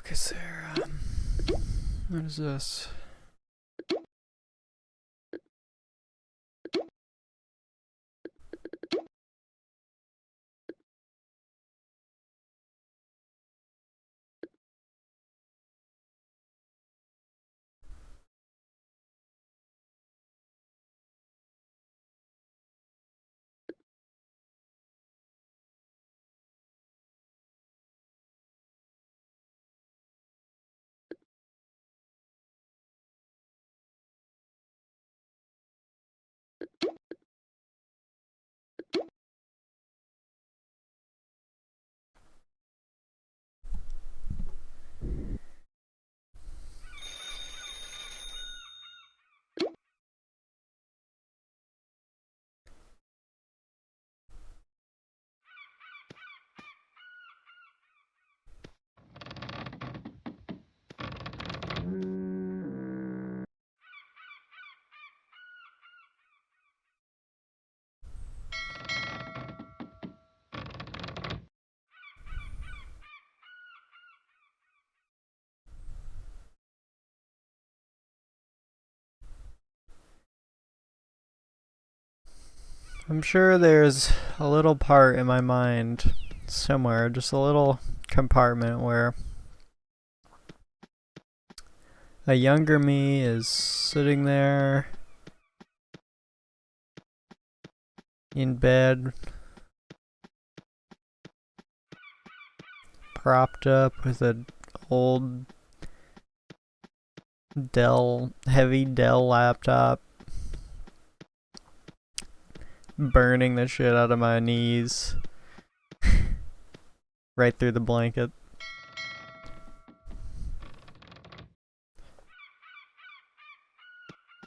fuck is there? What is this? I'm sure there's a little part in my mind somewhere, just a little compartment where a younger me is sitting there in bed, propped up with an old heavy Dell laptop, burning the shit out of my knees right through the blanket.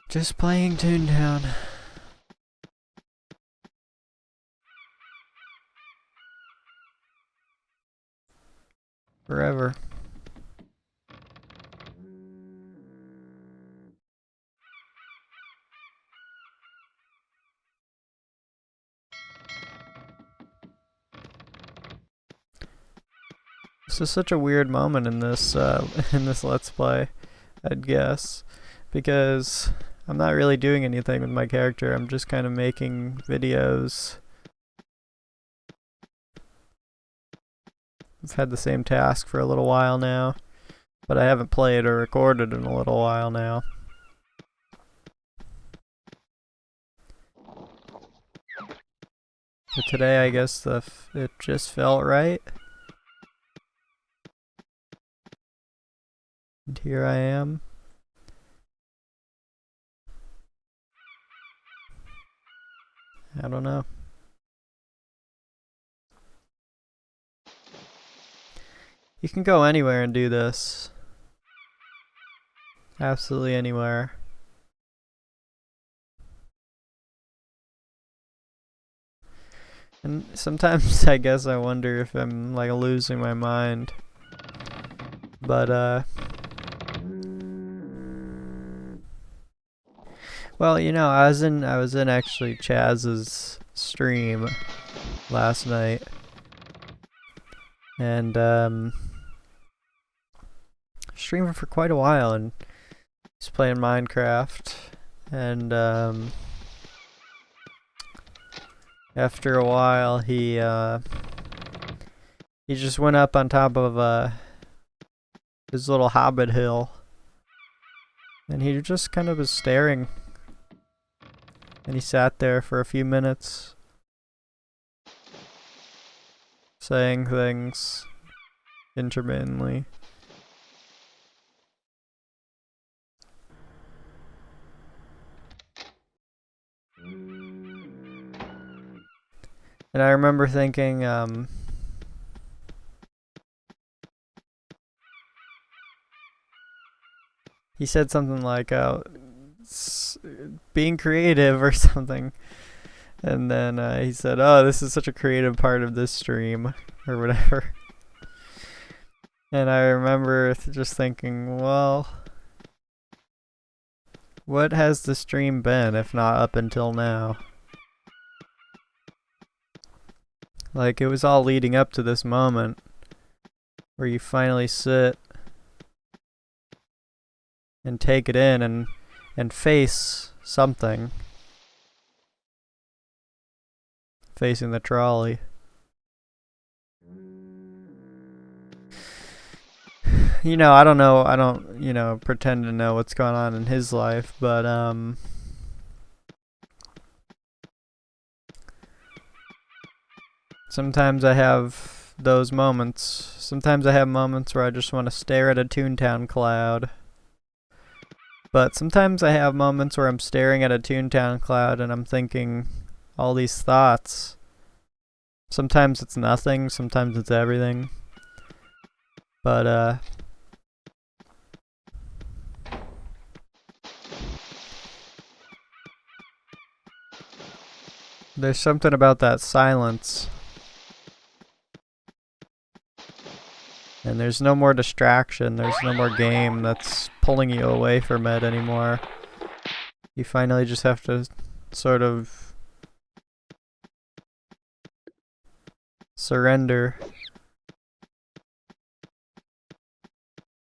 Just playing Toontown. Forever. This is such a weird moment in this Let's Play, I'd guess, because I'm not really doing anything with my character. I'm just kind of making videos. I've had the same task for a little while now, but I haven't played or recorded in a little while now. But today, I guess it just felt right. And here I am. I don't know. You can go anywhere and do this. Absolutely anywhere. And sometimes I guess I wonder if I'm like losing my mind. But well, you know, I was in actually Chaz's stream last night. And streaming for quite a while, and he's playing Minecraft, and after a while he just went up on top of his little hobbit hill, and he just kind of was staring, and he sat there for a few minutes saying things intermittently. And I remember thinking, he said something like, being creative or something. And then he said, oh, this is such a creative part of this stream, or whatever. And I remember just thinking, well, what has the stream been, if not up until now? Like, it was all leading up to this moment where you finally sit and take it in and face something. Facing the trolley. You know, I don't, you know, pretend to know what's going on in his life, but sometimes I have those moments. Sometimes I have moments where I just want to stare at a Toontown cloud. But sometimes I have moments where I'm staring at a Toontown cloud and I'm thinking all these thoughts. Sometimes it's nothing, sometimes it's everything. But there's something about that silence. And there's no more distraction, there's no more game that's pulling you away from it anymore. You finally just have to sort of surrender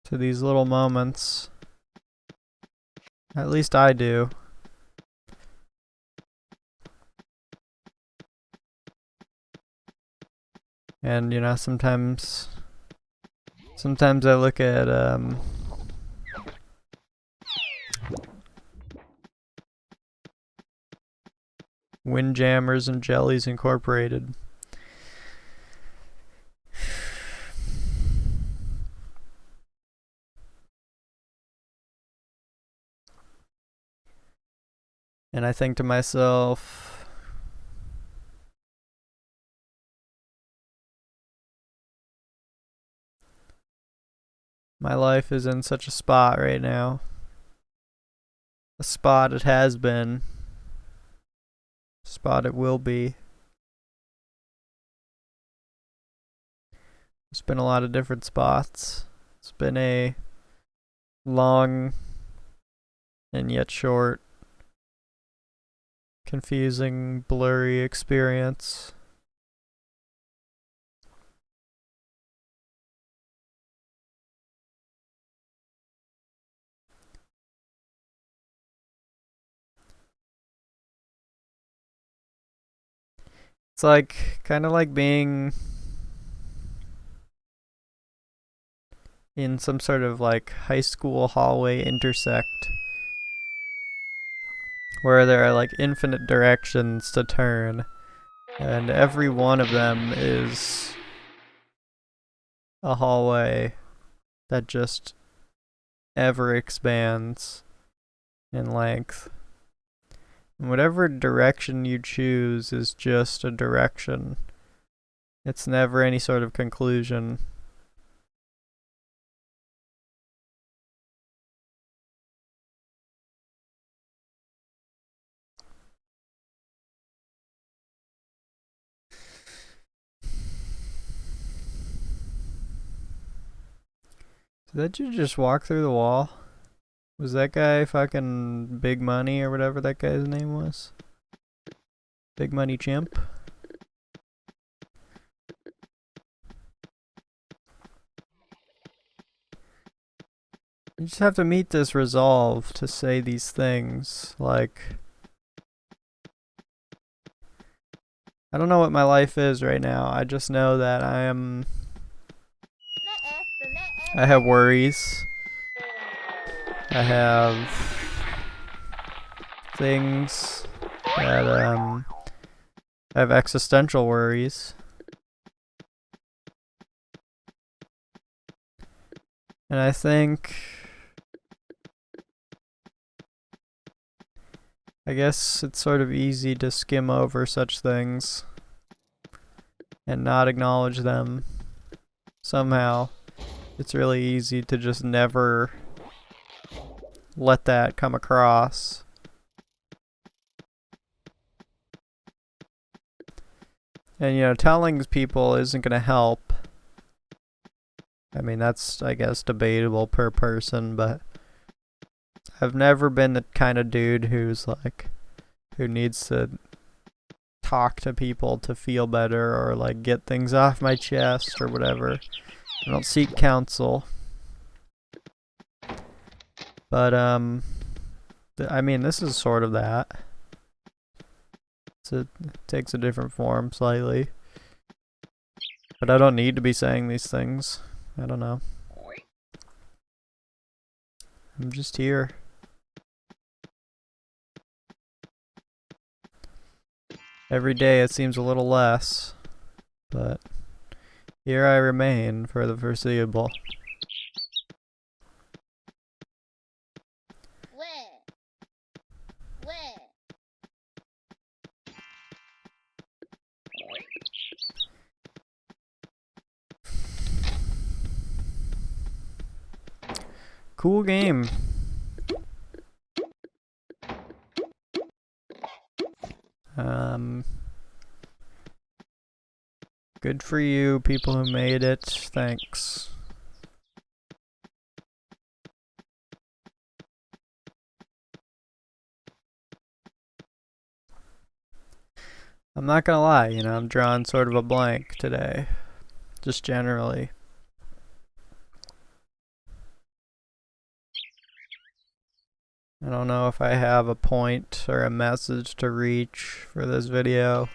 to these little moments. At least I do. And you know, sometimes I look at Windjammers and Jellies Incorporated. And I think to myself, my life is in such a spot right now. A spot it has been. A spot it will be. There's been a lot of different spots. It's been a long and yet short, confusing, blurry experience. It's like, kind of like being in some sort of like high school hallway intersect where there are like infinite directions to turn, and every one of them is a hallway that just ever expands in length. And whatever direction you choose is just a direction. It's never any sort of conclusion. Did you just walk through the wall? Was that guy fucking Big Money or whatever that guy's name was? Big Money Chimp? You just have to meet this resolve to say these things. Like, I don't know what my life is right now. I just know that I have worries. I have things that I have existential worries. And I think, I guess it's sort of easy to skim over such things and not acknowledge them. Somehow, it's really easy to just never let that come across. And you know, telling people isn't gonna help. I mean, that's, I guess, debatable per person, but I've never been the kind of dude who's like, who needs to talk to people to feel better or like get things off my chest or whatever. I don't seek counsel. But, I mean, this is sort of that. So it takes a different form slightly. But I don't need to be saying these things. I don't know. I'm just here. Every day it seems a little less, but here I remain for the foreseeable. Cool game. Good for you, people who made it. Thanks. I'm not gonna lie, you know, I'm drawing sort of a blank today. Just generally. I don't know if I have a point or a message to reach for this video.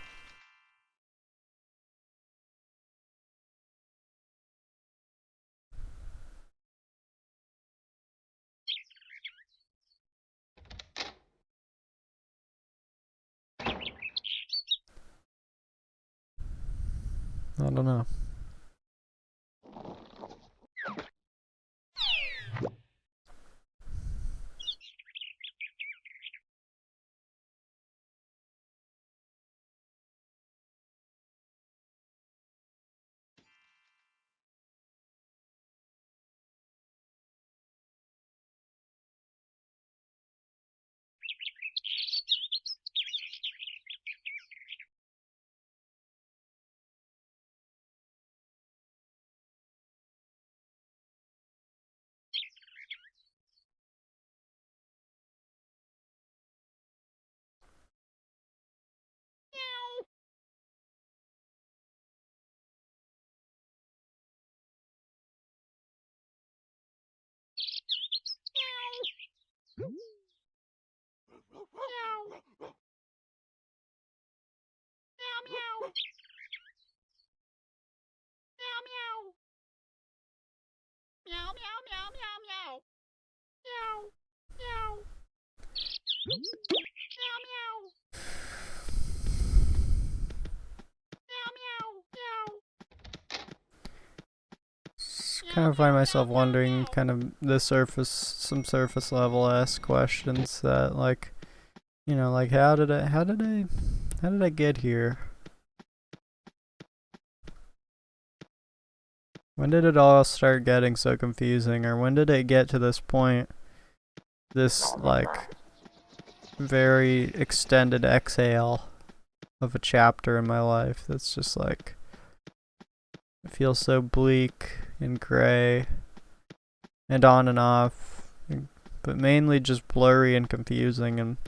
I don't know. Kind of find myself wondering kind of some surface level-esque questions that, like, you know, like how did I get here? When did it all start getting so confusing, or when did it get to this point, this like very extended exhale of a chapter in my life that's just like, it feels so bleak and gray and on and off, but mainly just blurry and confusing. And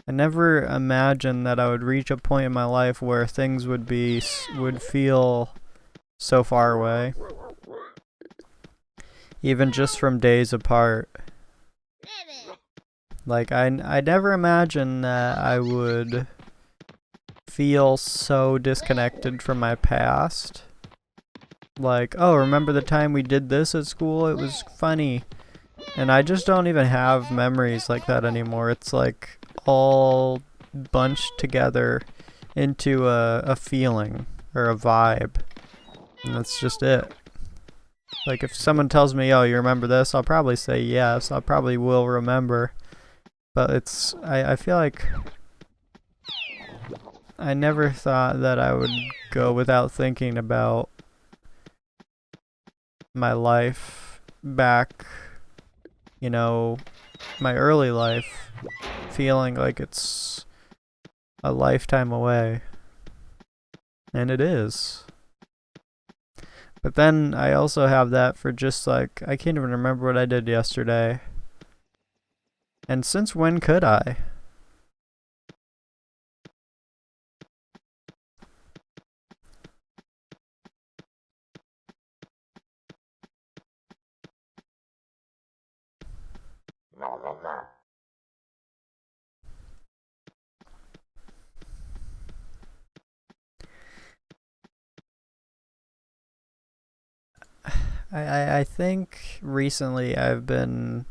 I never imagined that I would reach a point in my life where things would feel so far away, even just from days apart. Like I never imagined that I would feel so disconnected from my past. Like, oh, remember the time we did this at school? It was funny. And I just don't even have memories like that anymore. It's like all bunched together into a feeling or a vibe. And that's just it. Like if someone tells me, oh, you remember this? I'll probably say yes. I probably will remember. But I feel like I never thought that I would go without thinking about my life back, you know, my early life, feeling like it's a lifetime away. And it is. But then I also have that for just like, I can't even remember what I did yesterday. And since when could I? I think recently I've been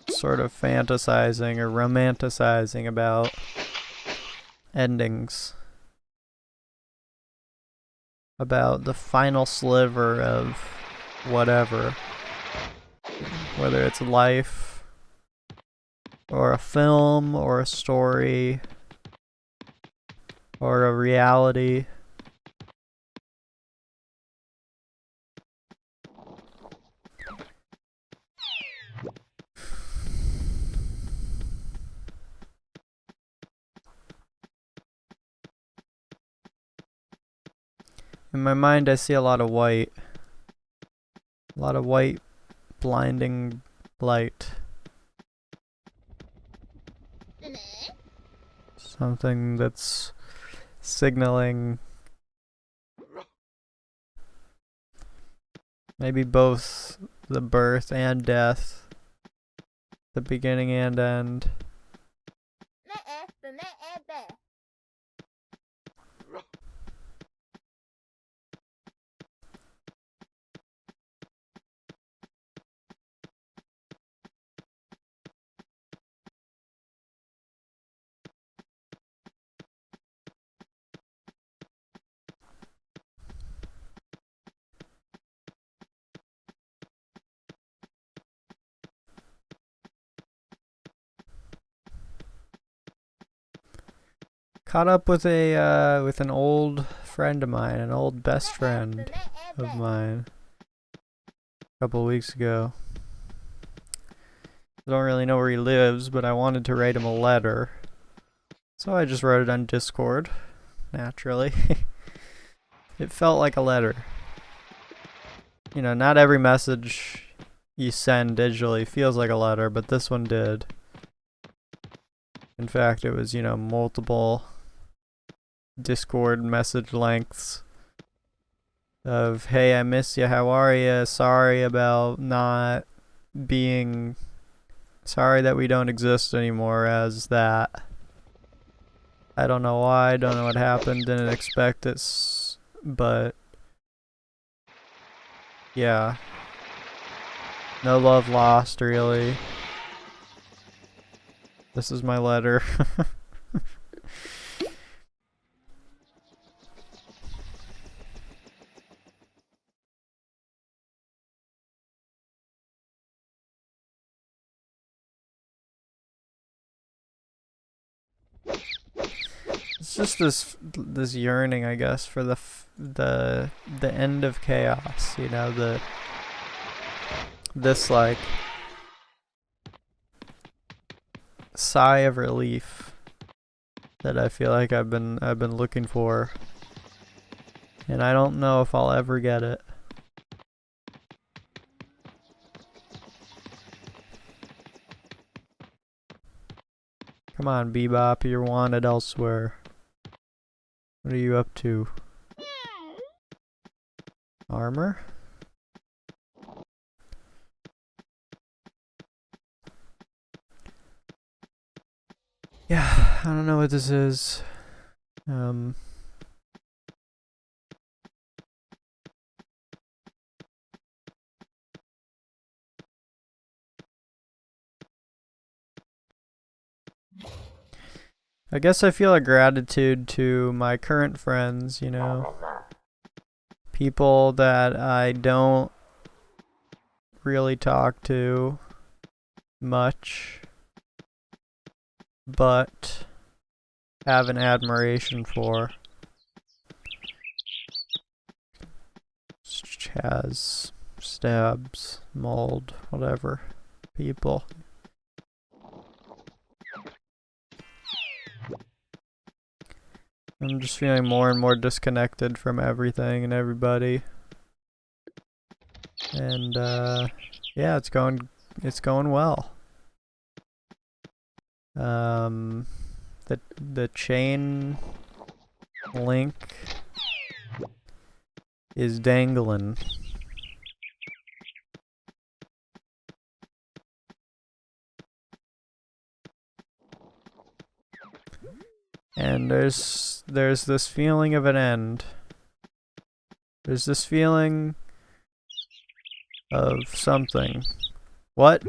sort of fantasizing or romanticizing about endings. About the final sliver of whatever. Whether it's life, or a film, or a story, or a reality. In my mind, I see a lot of white. A lot of white, blinding light. Something that's signaling maybe both the birth and death, the beginning and end. Caught up with with an old friend of mine, an old best friend of mine, a couple weeks ago. I don't really know where he lives, but I wanted to write him a letter, so I just wrote it on Discord. Naturally, it felt like a letter. You know, not every message you send digitally feels like a letter, but this one did. In fact, it was, you know, multiple Discord message lengths of, hey, I miss you, how are you, sorry about not being, sorry that we don't exist anymore as that. I don't know why, don't know what happened, didn't expect it, but yeah. No love lost, really. This is my letter. It's just this yearning, I guess, for the end of chaos. You know, this like sigh of relief that I feel like I've been looking for, and I don't know if I'll ever get it. Come on, Bebop, you're wanted elsewhere. What are you up to? Armor? Yeah, I don't know what this is. I guess I feel a gratitude to my current friends, you know. People that I don't really talk to much, but have an admiration for. Chaz, Stabs, Mold, whatever. People. I'm just feeling more and more disconnected from everything and everybody. And yeah, it's going well. The chain link is dangling. And there's this feeling of an end. There's this feeling of something. What?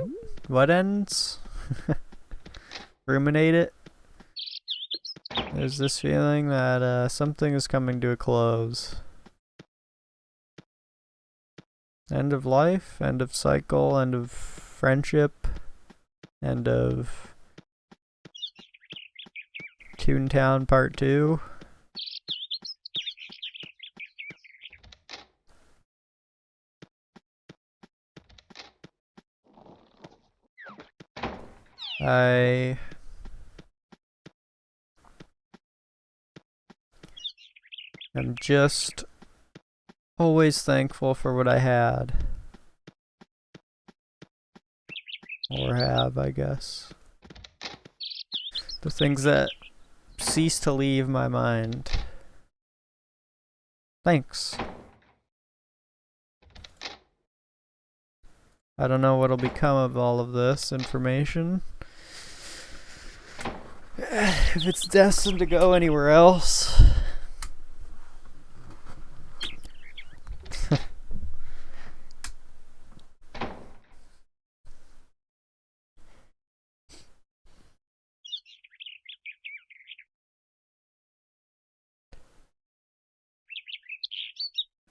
What ends? Ruminate it? There's this feeling that something is coming to a close. End of life, end of cycle, end of friendship, end of Toontown Part 2. I am just always thankful for what I had. Or have, I guess. The things that cease to leave my mind. Thanks. I don't know what'll become of all of this information. If it's destined to go anywhere else.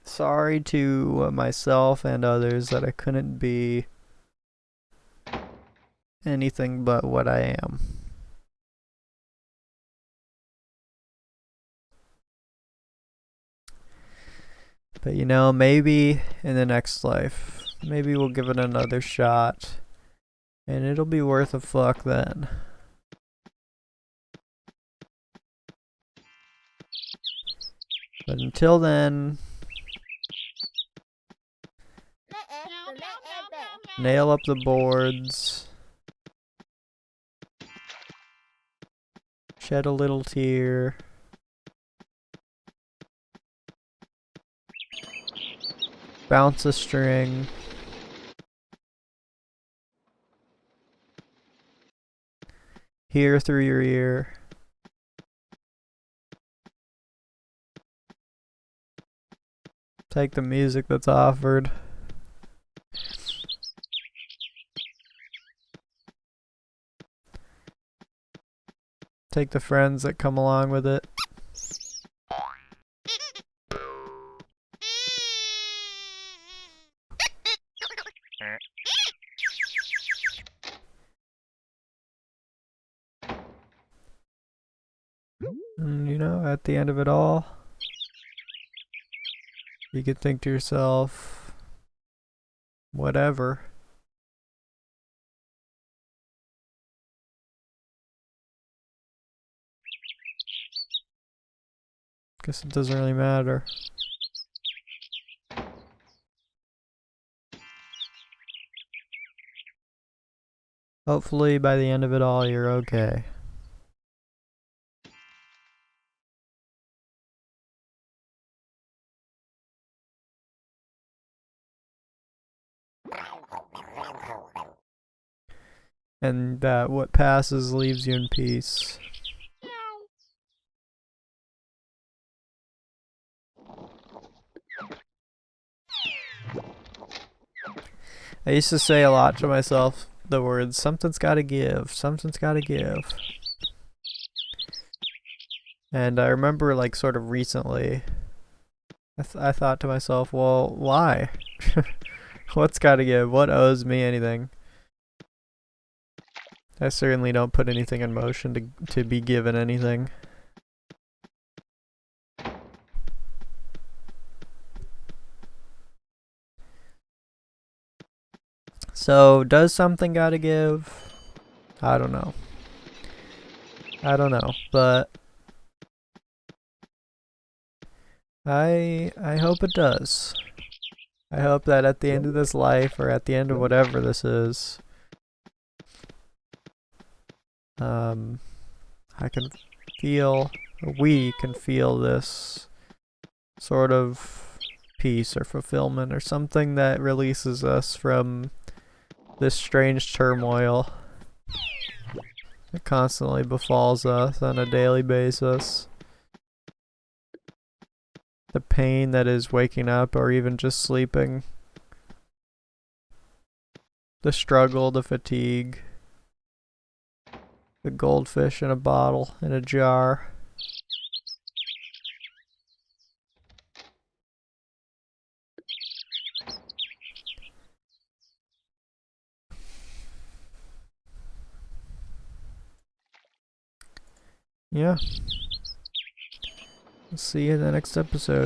Sorry to myself and others that I couldn't be anything but what I am. But you know, maybe in the next life, maybe we'll give it another shot, and it'll be worth a fuck then. But until then, nail up the boards, shed a little tear, bounce a string, hear through your ear, take the music that's offered, take the friends that come along with it. And you know, at the end of it all, you could think to yourself, whatever. Guess it doesn't really matter. Hopefully by the end of it all, you're okay. And that what passes leaves you in peace. I used to say a lot to myself the words, something's gotta give, something's gotta give. And I remember, like, sort of recently, I thought to myself, well, why? What's gotta give? What owes me anything? I certainly don't put anything in motion to be given anything. So, does something gotta give? I don't know. I don't know, but I hope it does. I hope that at the end of this life, or at the end of whatever this is, I can feel, or we can feel this sort of peace or fulfillment or something that releases us from this strange turmoil. that constantly befalls us on a daily basis. The pain that is waking up or even just sleeping. The struggle, the fatigue. The goldfish in a bottle, in a jar. Yeah. See you in the next episode.